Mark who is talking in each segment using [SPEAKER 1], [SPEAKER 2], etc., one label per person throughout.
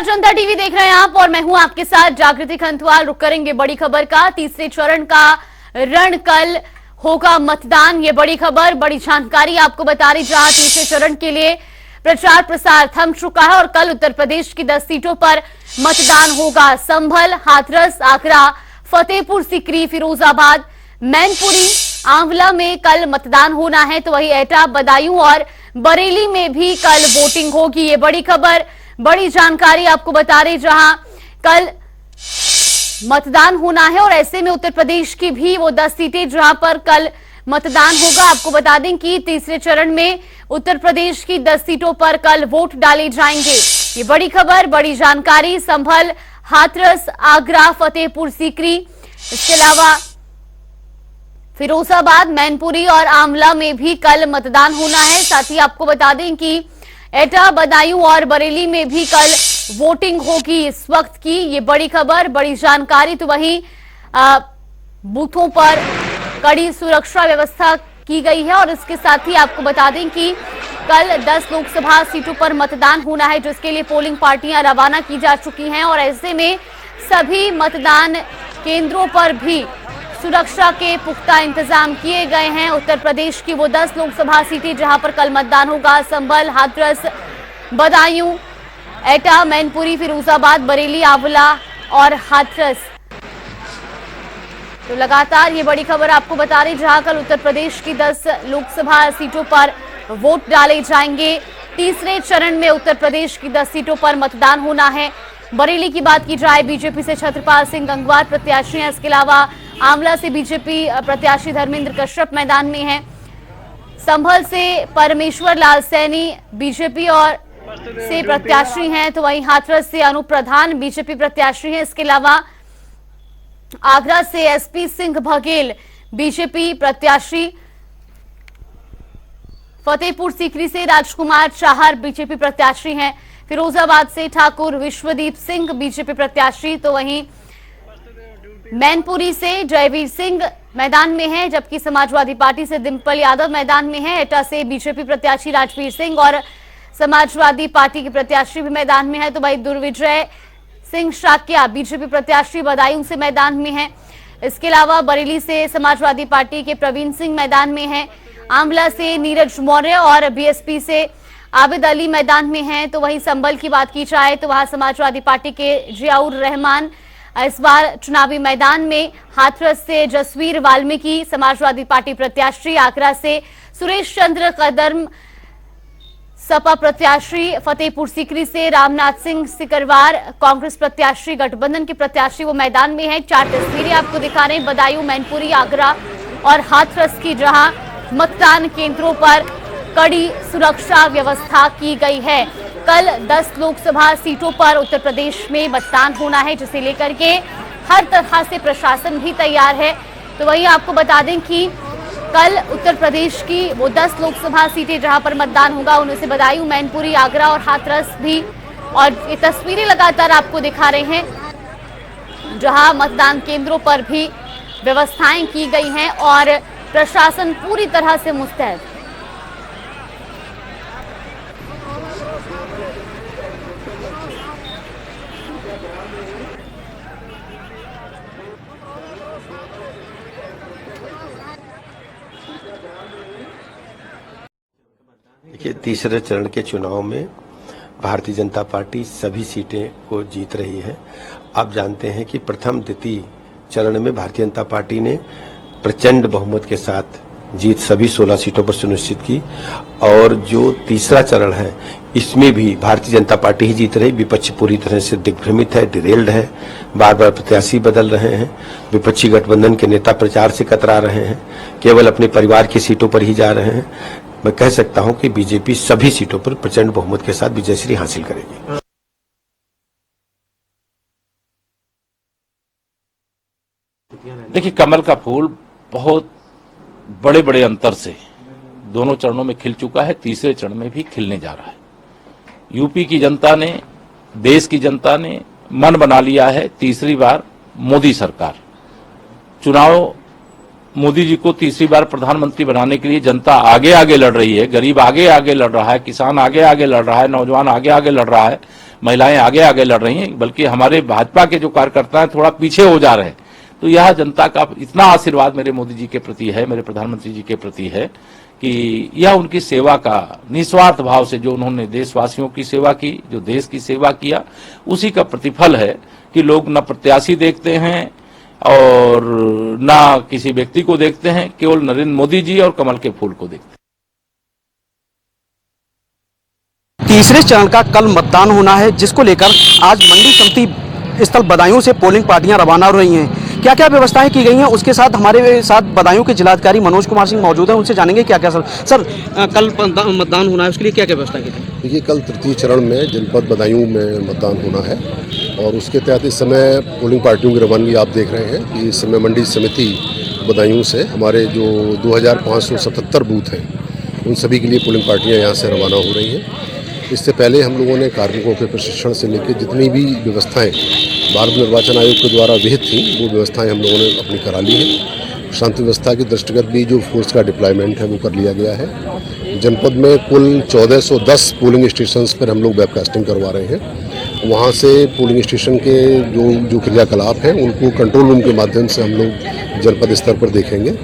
[SPEAKER 1] नमस्कार, जनता टीवी देख रहे हैं आप और मैं हूं आपके साथ जागृति खंतवाल। रुक करेंगे बड़ी खबर का। तीसरे चरण का रण, कल होगा मतदान। ये बड़ी खबर, बड़ी जानकारी आपको बता रही, जहां तीसरे चरण के लिए प्रचार प्रसार थम चुका है और कल उत्तर प्रदेश की 10 सीटों पर मतदान होगा। संभल, हाथरस, आगरा, फतेहपुर सीकरी, फिरोजाबाद, मैनपुरी, आंवला में कल मतदान होना है। तो वही एटा, बदायूं और बरेली में भी कल वोटिंग होगी। ये बड़ी खबर, बड़ी जानकारी आपको बता रहे, जहां कल मतदान होना है और ऐसे में उत्तर प्रदेश की भी वो 10 सीटें जहां पर कल मतदान होगा। आपको बता दें कि तीसरे चरण में उत्तर प्रदेश की 10 सीटों पर कल वोट डाले जाएंगे। ये बड़ी खबर, बड़ी जानकारी। संभल, हाथरस, आगरा, फतेहपुर सीकरी, इसके अलावा फिरोजाबाद, मैनपुरी और आंवला में भी कल मतदान होना है। साथ ही आपको बता दें कि एटा, बदायूं और बरेली में भी कल वोटिंग होगी इस वक्त की। ये बड़ी खबर, बड़ी जानकारी। तो वहीं बूथों पर कड़ी सुरक्षा व्यवस्था की गई है और इसके साथ ही आपको बता दें कि कल 10 लोकसभा सीटों पर मतदान होना है, जिसके लिए पोलिंग पार्टियां रवाना की जा चुकी हैं और ऐसे में सभी मतदान केंद्रों पर भी सुरक्षा के पुख्ता इंतजाम किए गए हैं। उत्तर प्रदेश की वो 10 लोकसभा सीटें जहां पर कल मतदान होगा, संभल, हाथरस, बदायूं, एटा, मैनपुरी, फिरोजाबाद, बरेली, आंवला और हाथरस। तो लगातार ये बड़ी खबर आपको बता रही, जहां कल उत्तर प्रदेश की 10 लोकसभा सीटों पर वोट डाले जाएंगे। तीसरे चरण में उत्तर प्रदेश की 10 सीटों पर मतदान होना है। बरेली की बात की जाए, बीजेपी से छत्रपाल सिंह गंगवार प्रत्याशी हैं। इसके अलावा आंवला से बीजेपी प्रत्याशी धर्मेंद्र कश्यप मैदान में हैं। संभल से परमेश्वर लाल सैनी बीजेपी और से प्रत्याशी हैं। तो वहीं हाथरस से अनूप प्रधान बीजेपी प्रत्याशी हैं। इसके अलावा आगरा से एसपी सिंह बघेल बीजेपी प्रत्याशी, फतेहपुर सीकरी से राजकुमार चाहर बीजेपी प्रत्याशी हैं। फिरोजाबाद से ठाकुर विश्वदीप सिंह बीजेपी प्रत्याशी। तो वहीं मैनपुरी से जयवीर सिंह मैदान में है, जबकि समाजवादी पार्टी से डिंपल यादव मैदान में है। एटा से बीजेपी प्रत्याशी राजवीर सिंह और समाजवादी पार्टी के प्रत्याशी भी मैदान में है। तो भाई दुर्विजय सिंह शाक्या बीजेपी प्रत्याशी बदायूं से मैदान में है। इसके अलावा बरेली से समाजवादी पार्टी के प्रवीण सिंह मैदान में है। आंवला से नीरज मौर्य और बीएसपी से आबिद अली मैदान में हैं। तो वहीं संभल की बात की जाए तो वहां समाजवादी पार्टी के जियाउर रहमान इस बार चुनावी मैदान में। हाथरस से जसवीर वाल्मीकि समाजवादी पार्टी प्रत्याशी, आगरा से सुरेश चंद्र कदम सपा प्रत्याशी, फतेहपुर सीकरी से रामनाथ सिंह सिकरवार कांग्रेस प्रत्याशी, गठबंधन के प्रत्याशी वो मैदान में है। 4 तस्वीरें आपको दिखा रहे हैं बदायूं, मैनपुरी, आगरा और हाथरस की, जहां मतदान केंद्रों पर कड़ी सुरक्षा व्यवस्था की गई है। कल 10 लोकसभा सीटों पर उत्तर प्रदेश में मतदान होना है, जिसे लेकर के हर तरह से प्रशासन भी तैयार है। तो वहीं आपको बता दें कि कल उत्तर प्रदेश की वो 10 लोकसभा सीटें जहां पर मतदान होगा, उनमें से बदायूं, मैनपुरी, आगरा और हाथरस भी। और ये तस्वीरें लगातार आपको दिखा रहे हैं, जहां मतदान केंद्रों पर भी व्यवस्थाएं की गई हैं और प्रशासन पूरी तरह से मुस्तैद।
[SPEAKER 2] देखिए, तीसरे चरण के चुनाव में भारतीय जनता पार्टी सभी सीटें को जीत रही है। आप जानते हैं कि प्रथम द्वितीय चरण में भारतीय जनता पार्टी ने प्रचंड बहुमत के साथ जीत सभी 16 सीटों पर सुनिश्चित की और जो तीसरा चरण है इसमें भी भारतीय जनता पार्टी ही जीत रही। विपक्ष पूरी तरह से दिग्भ्रमित है, डिरेल्ड है, बार बार प्रत्याशी बदल रहे हैं। विपक्षी गठबंधन के नेता प्रचार से कतरा रहे हैं, केवल अपने परिवार की सीटों पर ही जा रहे हैं। मैं कह सकता हूं कि बीजेपी सभी सीटों पर प्रचंड बहुमत के साथ विजयश्री हासिल करेगी।
[SPEAKER 3] देखिए, कमल का फूल बहुत बड़े बड़े अंतर से दोनों चरणों में खिल चुका है, तीसरे चरण में भी खिलने जा रहा है। यूपी की जनता ने, देश की जनता ने मन बना लिया है तीसरी बार मोदी सरकार। चुनाव मोदी जी को तीसरी बार प्रधानमंत्री बनाने के लिए जनता आगे आगे लड़ रही है, गरीब आगे आगे लड़ रहा है, किसान आगे आगे लड़ रहा है, नौजवान आगे आगे लड़ रहा है। महिलाएं आगे आगे लड़ रही हैं, बल्कि हमारे भाजपा के जो कार्यकर्ता हैं थोड़ा पीछे हो जा रहे हैं। तो यह जनता का इतना आशीर्वाद मेरे मोदी जी के प्रति है, मेरे प्रधानमंत्री जी के प्रति है कि यह उनकी सेवा का निस्वार्थ भाव से जो उन्होंने देशवासियों की सेवा की, जो देश की सेवा किया, उसी का प्रतिफल है कि लोग न प्रत्याशी देखते हैं और ना किसी व्यक्ति को देखते हैं, केवल नरेंद्र मोदी जी और कमल के फूल को देखते हैं।
[SPEAKER 4] तीसरे चरण का कल मतदान होना है, जिसको लेकर आज मंडी समिति स्थल बदायूं से पोलिंग पार्टियां रवाना हो रही हैं। क्या क्या व्यवस्थाएं की गई हैं, उसके साथ हमारे साथ बदायूं के जिलाधिकारी मनोज कुमार सिंह मौजूद हैं, उनसे जानेंगे क्या क्या। सर कल मतदान होना है, उसके लिए क्या क्या व्यवस्था की थी?
[SPEAKER 5] देखिए, कल तृतीय चरण में जनपद बदायूं में मतदान होना है और उसके तहत इस समय पोलिंग पार्टियों की रवानगी आप देख रहे हैं कि इस समय मंडी समिति बदायूं से हमारे जो 2577 बूथ हैं उन सभी के लिए पोलिंग पार्टियां यहाँ से रवाना हो रही हैं। इससे पहले हम लोगों ने कार्मिकों के प्रशिक्षण से लेकर जितनी भी व्यवस्थाएं भारत निर्वाचन आयोग के द्वारा विहित थी वो व्यवस्थाएं हम लोगों ने अपनी करा ली हैं। शांति व्यवस्था के दृष्टिगत भी जो फोर्स का डिप्लॉयमेंट है वो कर लिया गया है। जनपद में कुल 1410 पोलिंग स्टेशंस पर हम लोग वेबकास्टिंग करवा रहे हैं। वहाँ से पोलिंग स्टेशन के जो क्रियाकलाप हैं उनको कंट्रोल रूम के माध्यम से हम लोग जनपद स्तर पर देखेंगे।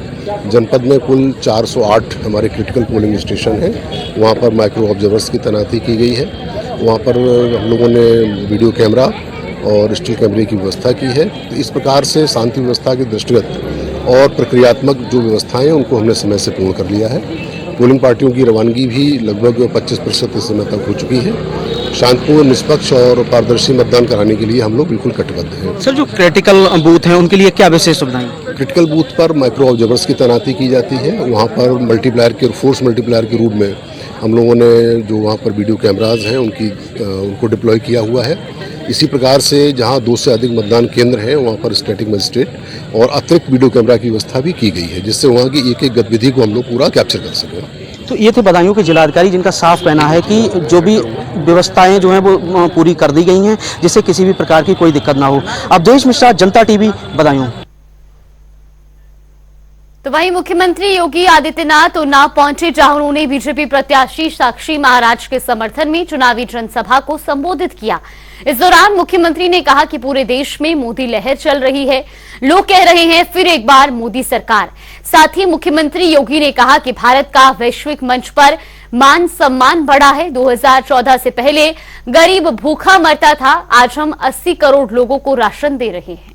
[SPEAKER 5] जनपद में कुल 408 हमारे क्रिटिकल पोलिंग स्टेशन हैं, वहाँ पर माइक्रो ऑब्जर्वर्स की तैनाती की गई है। वहाँ पर हम लोगों ने वीडियो कैमरा और स्टिल कैमरे की व्यवस्था की है। तो इस प्रकार से शांति व्यवस्था के दृष्टिगत और प्रक्रियात्मक जो व्यवस्थाएं हैं उनको हमने समय से पूर्ण कर लिया है। पोलिंग पार्टियों की रवानगी भी लगभग 25% इस समय तक हो चुकी है। शांतिपूर्ण, निष्पक्ष और पारदर्शी मतदान कराने के लिए हम लोग बिल्कुल कटिबद्ध हैं।
[SPEAKER 4] सर, जो क्रिटिकल बूथ हैं उनके लिए क्या विशेष सुविधाएं?
[SPEAKER 5] क्रिटिकल बूथ पर माइक्रो ऑब्जर्वर्स की तैनाती की जाती है। वहाँ पर मल्टीप्लायर के फोर्स मल्टीप्लायर के रूप में हम लोगों ने जो वहाँ पर वीडियो कैमराज हैं उनको डिप्लॉय किया हुआ है। इसी प्रकार से जहाँ 2 से अधिक मतदान केंद्र हैं वहाँ पर स्टैटिक मजिस्ट्रेट और अतिरिक्त वीडियो कैमरा की व्यवस्था भी की गई है, जिससे वहाँ की एक एक गतिविधि को हम लोग पूरा कैप्चर कर सकें।
[SPEAKER 4] तो ये थे बदायूं के जिलाधिकारी, जिनका साफ कहना है कि जो भी व्यवस्थाएं जो हैं वो पूरी कर दी गई हैं, जिससे किसी भी प्रकार की कोई दिक्कत ना हो। अवधेश मिश्रा, जनता टीवी, बदायूं।
[SPEAKER 1] तो वहीं मुख्यमंत्री योगी आदित्यनाथ उन्नाव पहुंचे, जहां उन्होंने बीजेपी प्रत्याशी साक्षी महाराज के समर्थन में चुनावी जनसभा को संबोधित किया। इस दौरान मुख्यमंत्री ने कहा कि पूरे देश में मोदी लहर चल रही है, लोग कह रहे हैं फिर एक बार मोदी सरकार। साथ ही मुख्यमंत्री योगी ने कहा कि भारत का वैश्विक मंच पर मान सम्मान बढ़ा है। 2014 से पहले गरीब भूखा मरता था, आज हम 80 करोड़ लोगों को राशन दे रहे हैं।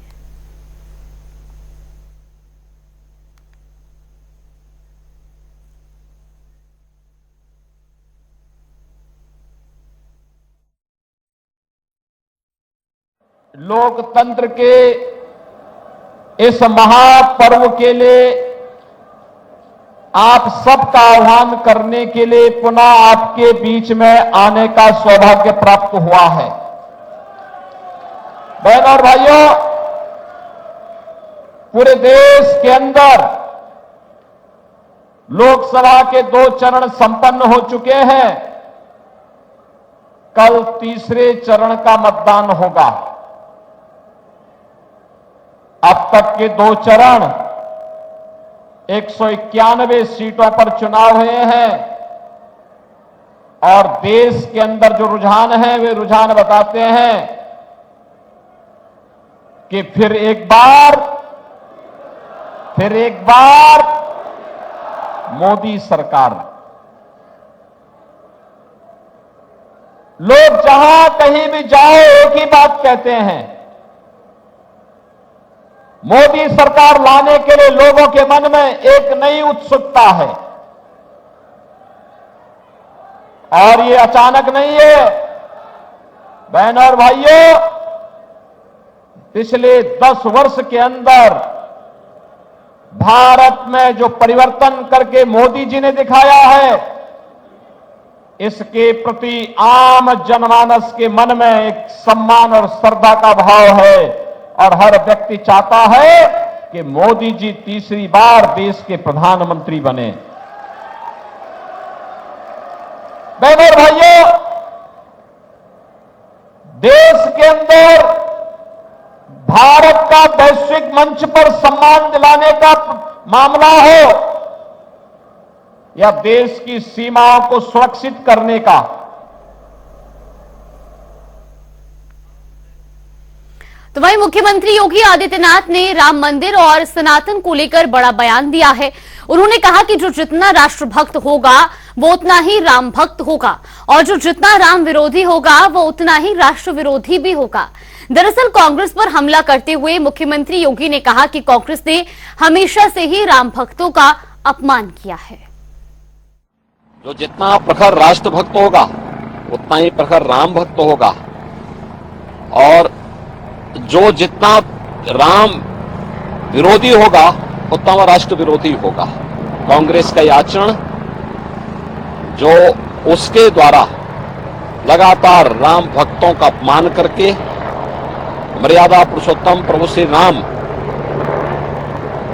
[SPEAKER 6] लोकतंत्र के इस महापर्व के लिए आप सबका आह्वान करने के लिए पुनः आपके बीच में आने का सौभाग्य प्राप्त हुआ है। बहन और भाइयों, पूरे देश के अंदर लोकसभा के 2 चरण संपन्न हो चुके हैं। कल तीसरे चरण का मतदान होगा। अब तक के 2 चरण 191 सीटों पर चुनाव हुए हैं और देश के अंदर जो रुझान है वे रुझान बताते हैं कि फिर एक बार मोदी सरकार। लोग जहां कहीं भी जाओ एक ही बात कहते हैं, मोदी सरकार लाने के लिए लोगों के मन में एक नई उत्सुकता है और ये अचानक नहीं है। बहन और भाइयों, पिछले 10 वर्ष के अंदर भारत में जो परिवर्तन करके मोदी जी ने दिखाया है, इसके प्रति आम जनमानस के मन में एक सम्मान और श्रद्धा का भाव है और हर व्यक्ति चाहता है कि मोदी जी तीसरी बार देश के प्रधानमंत्री बने। बहनों और भाइयों, देश के अंदर भारत का वैश्विक मंच पर सम्मान दिलाने का मामला हो या देश की सीमाओं को सुरक्षित करने का,
[SPEAKER 1] तो वहीं मुख्यमंत्री योगी आदित्यनाथ ने राम मंदिर और सनातन को लेकर बड़ा बयान दिया है। उन्होंने कहा कि जो जितना राष्ट्र भक्त होगा वो उतना ही राम भक्त होगा और जो जितना राम विरोधी होगा वो उतना ही राष्ट्र विरोधी भी होगा। दरअसल कांग्रेस पर हमला करते हुए मुख्यमंत्री योगी ने कहा कि कांग्रेस ने हमेशा से ही राम भक्तों का अपमान किया है।
[SPEAKER 7] जो जितना प्रखर राष्ट्र भक्त होगा उतना ही प्रखर राम भक्त होगा और जो जितना राम विरोधी होगा उतना वह राष्ट्र विरोधी होगा। कांग्रेस का यह आचरण जो उसके द्वारा लगातार राम भक्तों का अपमान करके मर्यादा पुरुषोत्तम प्रभु श्री राम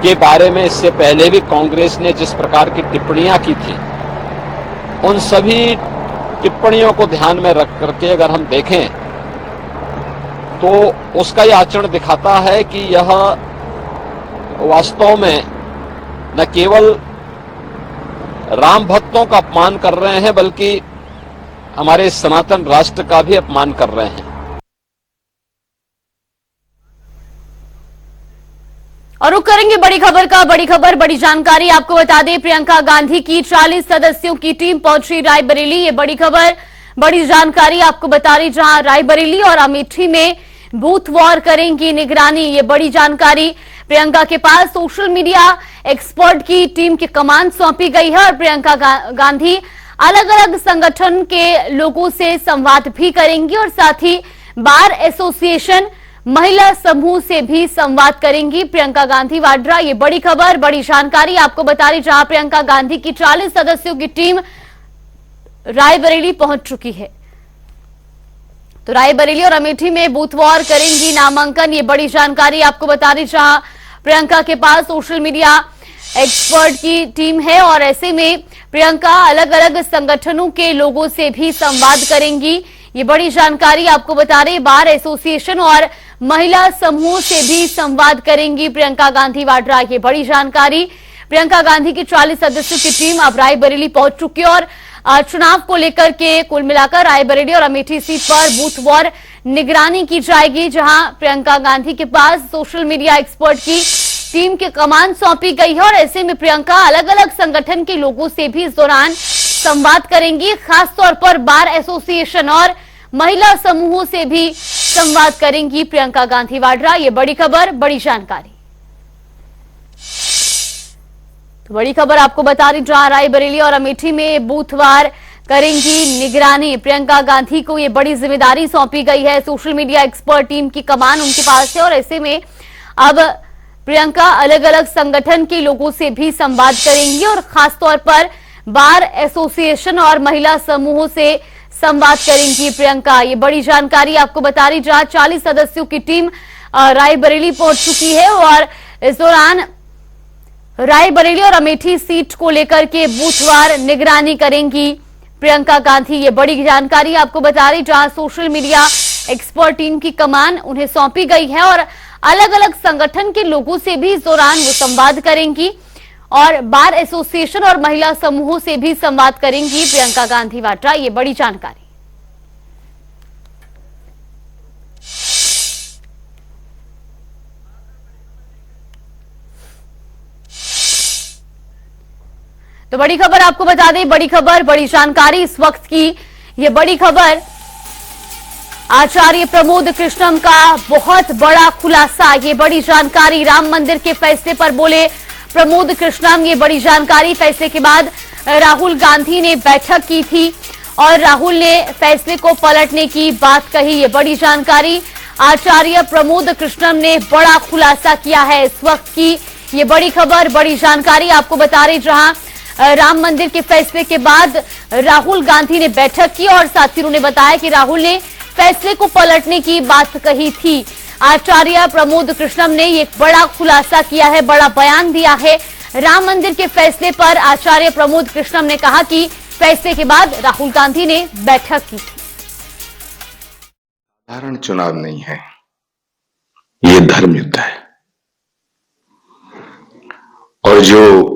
[SPEAKER 7] के बारे में इससे पहले भी कांग्रेस ने जिस प्रकार की टिप्पणियां की थी, उन सभी टिप्पणियों को ध्यान में रख करके अगर हम देखें तो उसका यह आचरण दिखाता है कि यह वास्तव में न केवल राम भक्तों का अपमान कर रहे हैं बल्कि हमारे सनातन राष्ट्र का भी अपमान कर रहे हैं।
[SPEAKER 1] और रुक करेंगे बड़ी खबर का। बड़ी खबर, बड़ी जानकारी आपको बता दें, प्रियंका गांधी की 40 सदस्यों की टीम पहुंची रायबरेली। ये बड़ी खबर, बड़ी जानकारी आपको बता रही, जहां रायबरेली और अमेठी में बूथ वॉर करेंगी निगरानी। ये बड़ी जानकारी। प्रियंका के पास सोशल मीडिया एक्सपर्ट की टीम की कमान सौंपी गई है और प्रियंका गांधी अलग अलग संगठन के लोगों से संवाद भी करेंगी और साथ ही बार एसोसिएशन महिला समूह से भी संवाद करेंगी प्रियंका गांधी वाड्रा। ये बड़ी खबर, बड़ी जानकारी आपको बता रही, जहां प्रियंका गांधी की 40 सदस्यों की टीम रायबरेली पहुंच चुकी है। तो रायबरेली और अमेठी में बूथ वॉर करेंगी नामांकन। ये बड़ी जानकारी आपको बता रही, जहां प्रियंका के पास सोशल मीडिया एक्सपर्ट की टीम है और ऐसे में प्रियंका अलग अलग संगठनों के लोगों से भी संवाद करेंगी। ये बड़ी जानकारी आपको बता रहे, बार एसोसिएशन और महिला समूह से भी संवाद करेंगी प्रियंका गांधी वाड्रा। ये बड़ी जानकारी। प्रियंका गांधी की 40 सदस्यों की टीम अब रायबरेली पहुंच चुकी है और चुनाव को लेकर के कुल मिलाकर रायबरेली और अमेठी सीट पर बूथ वॉर निगरानी की जाएगी, जहां प्रियंका गांधी के पास सोशल मीडिया एक्सपर्ट की टीम की कमान सौंपी गई है और ऐसे में प्रियंका अलग अलग संगठन के लोगों से भी इस दौरान संवाद करेंगी। खासतौर पर बार एसोसिएशन और महिला समूहों से भी संवाद करेंगी प्रियंका गांधी वाड्रा। ये बड़ी खबर, बड़ी जानकारी। तो बड़ी खबर आपको बता रही, जहां रायबरेली और अमेठी में बूथवार करेंगी निगरानी। प्रियंका गांधी को ये बड़ी जिम्मेदारी सौंपी गई है। सोशल मीडिया एक्सपर्ट टीम की कमान उनके पास है और ऐसे में अब प्रियंका अलग अलग संगठन के लोगों से भी संवाद करेंगी और खासतौर पर बार एसोसिएशन और महिला समूहों से संवाद करेंगी प्रियंका। ये बड़ी जानकारी आपको बता रही, जहां 40 सदस्यों की टीम रायबरेली पहुंच चुकी है और इस दौरान रायबरेली और अमेठी सीट को लेकर के बूथवार निगरानी करेंगी प्रियंका गांधी। ये बड़ी जानकारी आपको बता रही, जहां सोशल मीडिया एक्सपर्ट टीम की कमान उन्हें सौंपी गई है और अलग अलग संगठन के लोगों से भी इस दौरान वो संवाद करेंगी और बार एसोसिएशन और महिला समूहों से भी संवाद करेंगी प्रियंका गांधी वाड्रा। ये बड़ी जानकारी। तो बड़ी खबर आपको बता दें, बड़ी खबर, बड़ी जानकारी इस वक्त की। ये बड़ी खबर, आचार्य प्रमोद कृष्णम का बहुत बड़ा खुलासा। ये बड़ी जानकारी, राम मंदिर के फैसले पर बोले प्रमोद कृष्णम। ये बड़ी जानकारी, फैसले के बाद राहुल गांधी ने बैठक की थी और राहुल ने फैसले को पलटने की बात कही। ये बड़ी जानकारी, आचार्य प्रमोद कृष्णम ने बड़ा खुलासा किया है इस वक्त की। ये बड़ी खबर, बड़ी जानकारी आपको बता रहे, जहां राम मंदिर के फैसले के बाद राहुल गांधी ने बैठक की और साथ ही उन्होंने बताया कि राहुल ने फैसले को पलटने की बात कही थी। आचार्य प्रमोद कृष्णम ने एक बड़ा खुलासा किया है, बड़ा बयान दिया है राम मंदिर के फैसले पर। आचार्य प्रमोद कृष्णम ने कहा कि फैसले के बाद राहुल गांधी ने बैठक की थी।
[SPEAKER 8] साधारण चुनाव नहीं है, ये धर्म युद्ध है और जो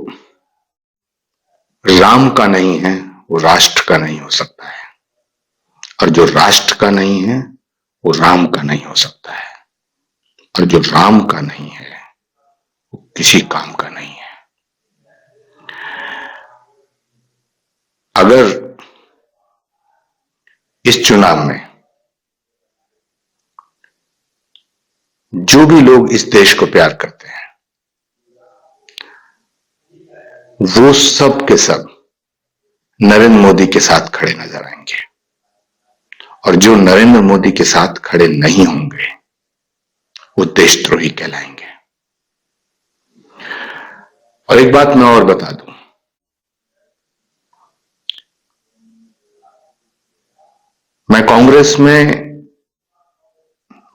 [SPEAKER 8] राम का नहीं है वो राष्ट्र का नहीं हो सकता है और जो राष्ट्र का नहीं है वो राम का नहीं हो सकता है। और जो राम का नहीं है वो किसी काम का नहीं है। अगर इस चुनाव में जो भी लोग इस देश को प्यार करते हैं वो सब के सब नरेंद्र मोदी के साथ खड़े नजर आएंगे, और जो नरेंद्र मोदी के साथ खड़े नहीं होंगे वो देशद्रोही कहलाएंगे। और एक बात मैं और बता दूं, मैं कांग्रेस में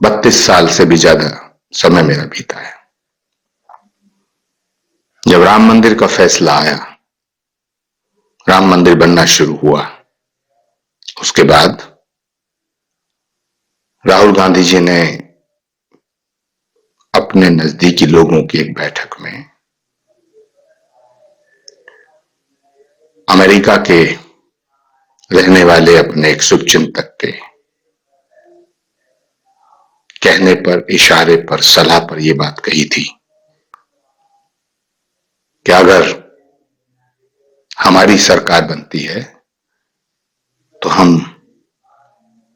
[SPEAKER 8] 32 साल से भी ज्यादा समय मेरा बीता है। जब राम मंदिर का फैसला आया, राम मंदिर बनना शुरू हुआ, उसके बाद राहुल गांधी जी ने अपने नजदीकी लोगों की एक बैठक में अमेरिका के रहने वाले अपने एक शुभचिंतक के कहने पर, इशारे पर, सलाह पर यह बात कही थी कि अगर हमारी सरकार बनती है तो हम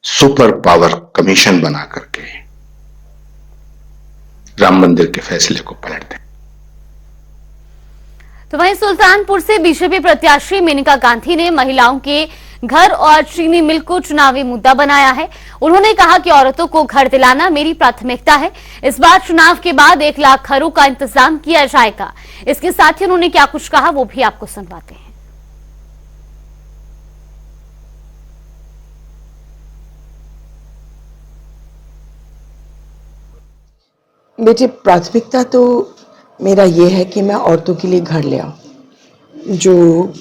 [SPEAKER 8] सुपर पावर कमीशन बना करके राम मंदिर के फैसले को पलट दें।
[SPEAKER 1] तो वहीं सुल्तानपुर से बीजेपी प्रत्याशी मेनका गांधी ने महिलाओं के घर और चीनी मिल को चुनावी मुद्दा बनाया है। उन्होंने कहा कि औरतों को घर दिलाना मेरी प्राथमिकता है। इस बार चुनाव के बाद 1 लाख घरों का इंतजाम किया जाएगा। इसके साथ ही उन्होंने क्या कुछ कहा वो भी आपको सुनवाते हैं।
[SPEAKER 9] बेटी, प्राथमिकता तो मेरा ये है कि मैं औरतों के लिए घर ले आऊँ, जो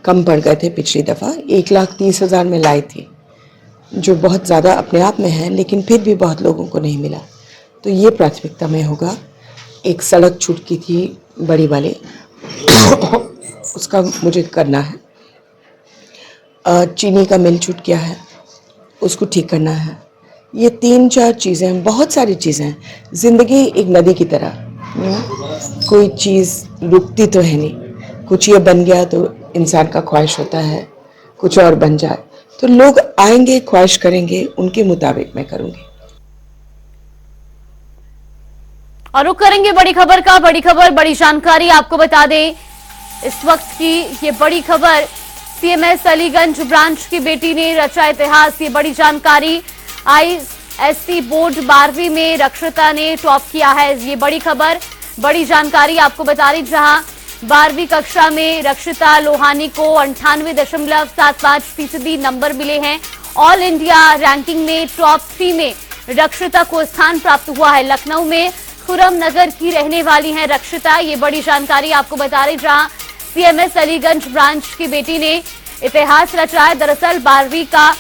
[SPEAKER 9] कम पड़ गए थे पिछली दफ़ा। 1,30,000 में लाई थी, जो बहुत ज़्यादा अपने आप में है, लेकिन फिर भी बहुत लोगों को नहीं मिला। तो ये प्राथमिकता में होगा। एक सड़क छूट की थी बड़ी वाले उसका मुझे करना है। चीनी का मिल छूट गया है, उसको ठीक करना है। ये 3-4 चीज़ें हैं, बहुत सारी चीज़ें हैं। ज़िंदगी एक नदी की तरह, कोई चीज़ रुकती तो है नहीं। कुछ ये बन गया तो इंसान का ख्वाहिश होता है कुछ और बन जाए, तो लोग आएंगे, ख्वाहिश करेंगे, उनके मुताबिक मैं करूँगी।
[SPEAKER 1] और रुक करेंगे बड़ी खबर का। बड़ी खबर, बड़ी जानकारी आपको बता दें इस वक्त की ये बड़ी खबर। सीएमएस अलीगंज ब्रांच की बेटी ने रचा इतिहास। ये बड़ी जानकारी। आईएससी बोर्ड 12वीं में रक्षिता ने टॉप किया है। ये बड़ी खबर, बड़ी जानकारी आपको बता रही, जहां 12वीं कक्षा में रक्षिता लोहानी को 98.75% नंबर मिले हैं। ऑल इंडिया रैंकिंग में टॉप 3 में रक्षिता को स्थान प्राप्त हुआ है। लखनऊ में खुरम नगर की रहने वाली हैं रक्षिता। ये बड़ी जानकारी आपको बता रही, जहां सीएमएस अलीगंज ब्रांच की बेटी ने इतिहास रचा है। दरअसल 12वीं का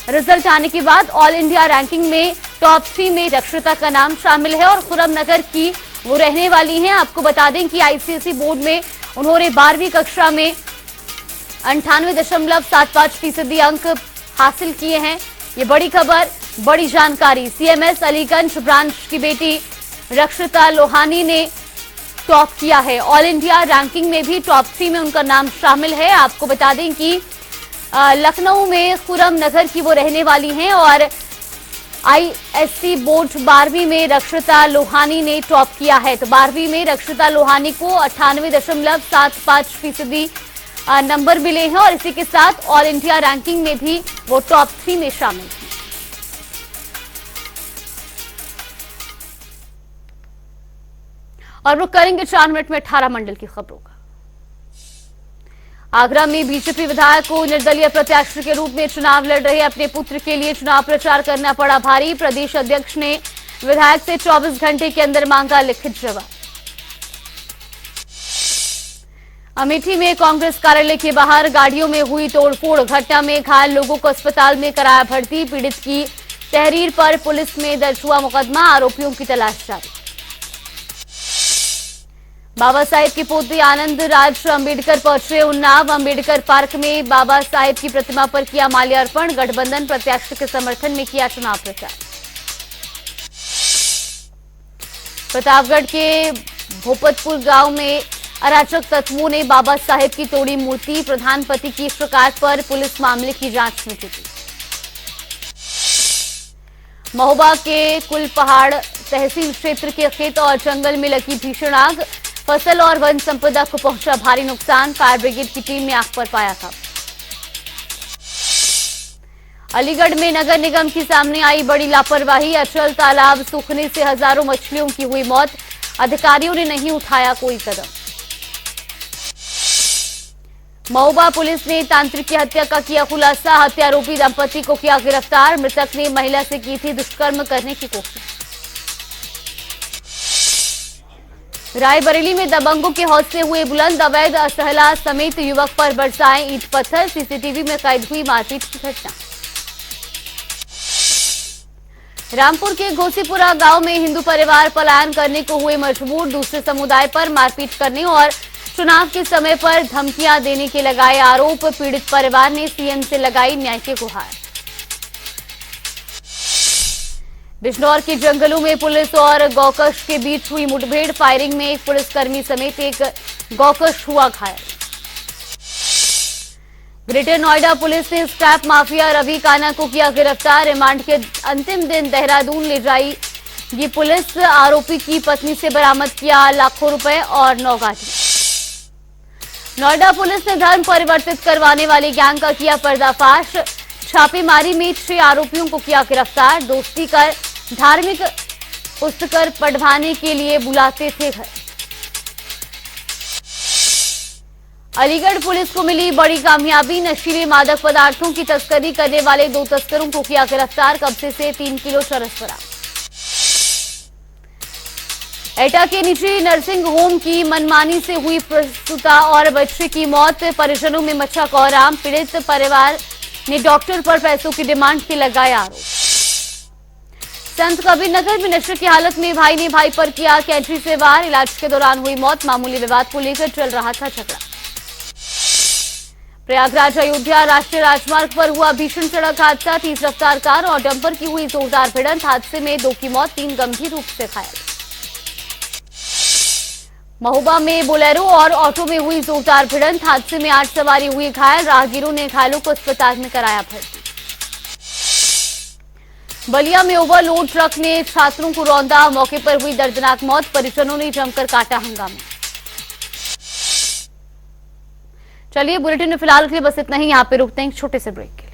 [SPEAKER 1] रिजल्ट आने के बाद ऑल इंडिया रैंकिंग में टॉप 3 में रक्षिता का नाम शामिल है और खुरम नगर की वो रहने वाली हैं। आपको बता दें कि आईसीएसई बोर्ड में उन्होंने 12वीं कक्षा में 98.75% अंक हासिल किए हैं। ये बड़ी खबर, बड़ी जानकारी। सीएमएस अलीगंज ब्रांच की बेटी रक्षिता लोहानी ने टॉप किया है। ऑल इंडिया रैंकिंग में भी टॉप 3 में उनका नाम शामिल है। आपको बता दें कि लखनऊ में खुरम नगर की वो रहने वाली हैं और आईएससी बोर्ड 12वीं में रक्षिता लोहानी ने टॉप किया है। तो 12वीं में रक्षिता लोहानी को 98.75% नंबर मिले हैं और इसी के साथ ऑल इंडिया रैंकिंग में भी वो टॉप 3 में शामिल हैं। और रुक करेंगे 4 मिनट में 18 मंडल की खबरों का। आगरा में बीजेपी विधायक को निर्दलीय प्रत्याशी के रूप में चुनाव लड़ रहे अपने पुत्र के लिए चुनाव प्रचार करना पड़ा भारी। प्रदेश अध्यक्ष ने विधायक से 24 घंटे के अंदर मांगा लिखित जवाब। अमेठी में कांग्रेस कार्यालय के बाहर गाड़ियों में हुई तोड़फोड़। घटना में घायल लोगों को अस्पताल में कराया भर्ती। पीड़ित की तहरीर पर पुलिस में दर्ज हुआ मुकदमा। आरोपियों की तलाश जारी। बाबा साहेब के पोते आनंद राज अंबेडकर पहुंचे उन्नाव। अंबेडकर पार्क में बाबा साहेब की प्रतिमा पर किया माल्यार्पण। गठबंधन प्रत्याशी के समर्थन में किया चुनाव प्रचार। प्रतापगढ़ के भोपतपुर गांव में अराजक तत्वों ने बाबा साहेब की तोड़ी मूर्ति। प्रधान पति की शिकायत पर पुलिस मामले की जांच में जुटी। महोबा के कुलपहाड़ तहसील क्षेत्र के खेत और जंगल में लगी भीषण आग। फसल और वन संपदा को पहुंचा भारी नुकसान। फायर ब्रिगेड की टीम ने आग पर पाया था। अलीगढ़ में नगर निगम की सामने आई बड़ी लापरवाही। अचल तालाब सूखने से हजारों मछलियों की हुई मौत। अधिकारियों ने नहीं उठाया कोई कदम। महोबा पुलिस ने तांत्रिक की हत्या का किया खुलासा। हत्यारोपी दंपति को किया गिरफ्तार। मृतक ने महिला से की थी दुष्कर्म करने की कोशिश। रायबरेली में दबंगों के हौसले हुए बुलंद। अवैध असहला समेत युवक पर बरसाए ईंट पत्थर। सीसीटीवी में कैद हुई मारपीट की घटना। रामपुर के घोसीपुरा गांव में हिंदू परिवार पलायन करने को हुए मजबूर। दूसरे समुदाय पर मारपीट करने और चुनाव के समय पर धमकियां देने के लगाए आरोप। पीड़ित परिवार ने सीएम से लगाई न्याय की गुहार। बिजनौर के जंगलों में पुलिस और गौकश के बीच हुई मुठभेड़। फायरिंग में एक पुलिसकर्मी समेत एक गौकश हुआ घायल। ग्रेटर नोएडा पुलिस ने स्क्रैप माफिया रवि काना को किया गिरफ्तार। रिमांड के अंतिम दिन देहरादून ले जाई ये पुलिस। आरोपी की पत्नी से बरामद किया लाखों रुपए और 9 गाड़ियां। नोएडा पुलिस ने धर्म परिवर्तित करवाने वाली गैंग का किया पर्दाफाश। छापेमारी में 6 आरोपियों को किया गिरफ्तार। दोस्ती कर धार्मिक पुस्तक पढ़वाने के लिए बुलाते थे घर। अलीगढ़ पुलिस को मिली बड़ी कामयाबी। नशीले मादक पदार्थों की तस्करी करने वाले 2 तस्करों को किया गिरफ्तार। कब्जे से 3 किलो चरस बरामद। एटा के निजी नर्सिंग होम की मनमानी से हुई प्रसूता और बच्चे की मौत। परिजनों में मचा कोहराम। पीड़ित परिवार ने डॉक्टर पर पैसों की डिमांड के लगाए आरोप। संत कबीर नगर में नशे की हालत में भाई ने भाई पर किया कैंची से वार। इलाज के दौरान हुई मौत। मामूली विवाद को लेकर चल रहा था झगड़ा। प्रयागराज अयोध्या राष्ट्रीय राजमार्ग पर हुआ भीषण सड़क हादसा। तेज रफ्तार कार और डंपर की हुई जोरदार भिड़ंत। हादसे में 2 की मौत, 3 गंभीर रूप से घायल। महोबा में बोलेरो और ऑटो में हुई जोरदार भिड़ंत। हादसे में 8 सवारी हुई घायल। राहगीरों ने घायलों को अस्पताल में कराया भर्ती। बलिया में ओवरलोड ट्रक ने छात्रों को रौंदा। मौके पर हुई दर्दनाक मौत। परिजनों ने जमकर काटा हंगामा। चलिए बुलेटिन में फिलहाल के लिए बस इतना ही। यहाँ पे रुकते हैं एक छोटे से ब्रेक।